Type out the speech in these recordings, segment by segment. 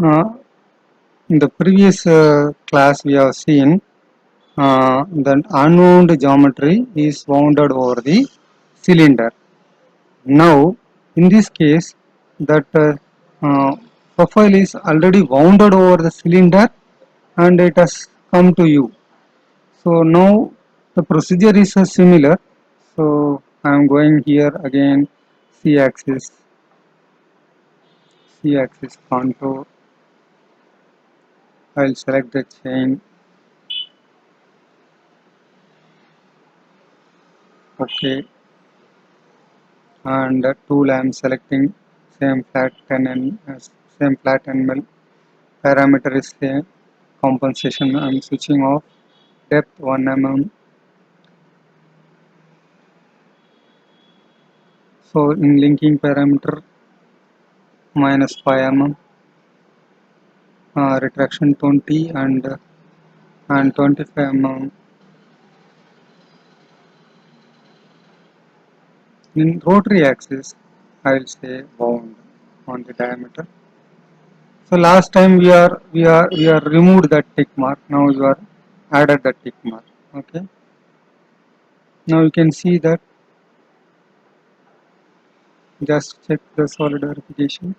In the previous class we have seen the unwound geometry is wounded over the cylinder. Now in this case that profile is already wounded over the cylinder and it has come to you. So now the procedure is similar. So I am going here again, c-axis contour. I will select the chain. Okay, and tool I am selecting same flat 10 and same flat and mill. Parameter is same. Compensation I am switching off. Depth 1 mm. So in linking parameter minus 5 mm. Retraction 20 and 25 mm. In rotary axis, I will say wound on the diameter. So last time we are removed that tick mark. Now you are added the tick mark. Okay. Now you can see that. Just check the solid verification.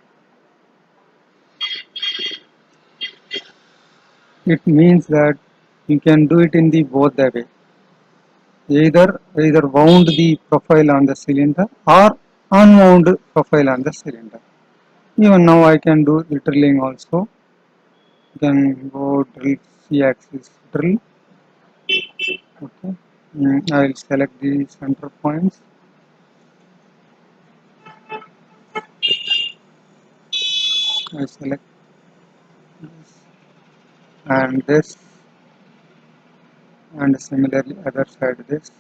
It means that you can do it in the both the way. Either wound the profile on the cylinder or unwound profile on the cylinder. Even now I can do the drilling also. You can go drill c-axis drill. Okay. I will select the center points. I select this and this, and similarly other side this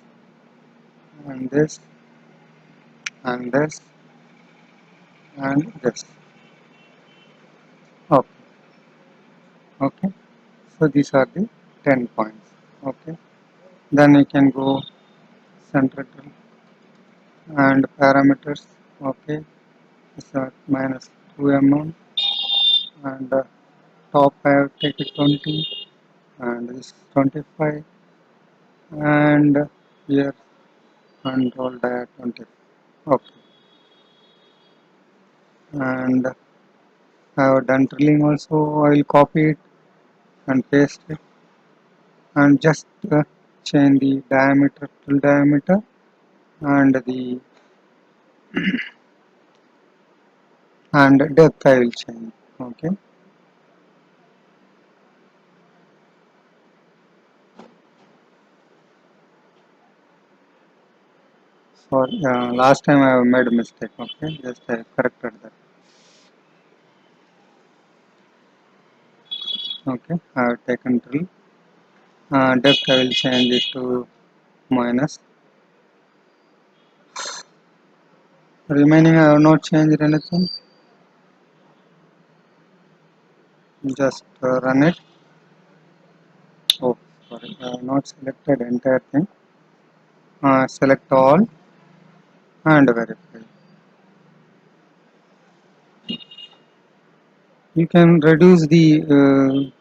and this and this and this. Okay. Okay. So these are the 10 points. Okay. Then you can go center drill and parameters. Okay. These are minus 2 mm and top I have taken 20 and this 25 and here and roll diet 20. Okay. And I have done drilling also. I will copy it and paste it and just change the diameter to diameter and the depth I will change. Okay. Sorry, last time I have made a mistake. Okay, just I corrected that. Okay, I have taken drill. Depth I will change it to minus. Remaining I have not changed anything. Just run it. Oh, sorry, I have not selected entire thing. Select all and verify. You can reduce the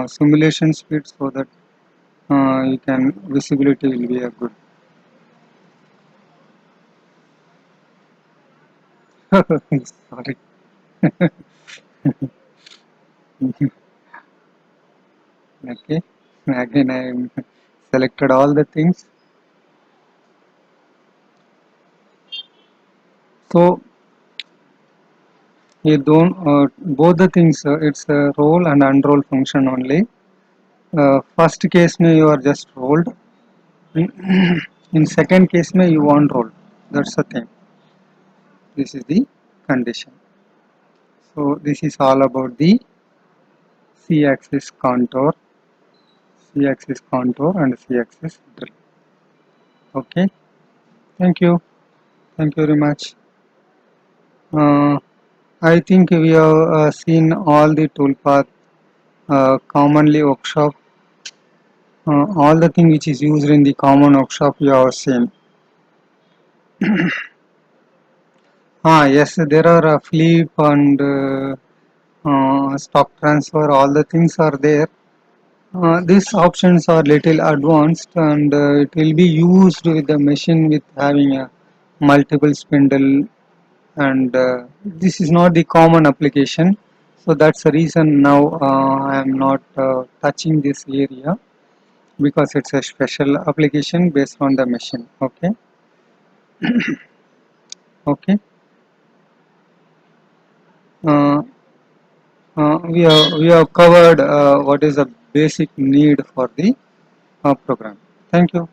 simulation speed so that you can visibility will be a good. Sorry. Okay. Again I selected all the things. So you don't both the things. It's a roll and unroll function only. First case may you are just rolled. In second case may you unroll. That's the thing. This is the condition. So this is all about the c-axis contour, and c-axis drill. Okay. Thank you. Thank you very much. I think we have seen all the toolpath commonly workshop. All the thing which is used in the common workshop you have seen. Yes, there are a flip and stock transfer, all the things are there. These options are little advanced, and it will be used with the machine with having a multiple spindle, and this is not the common application. So that's the reason now I am not touching this area, because it's a special application based on the machine. Okay. Okay. uh, we have covered what is the basic need for the program. Thank you.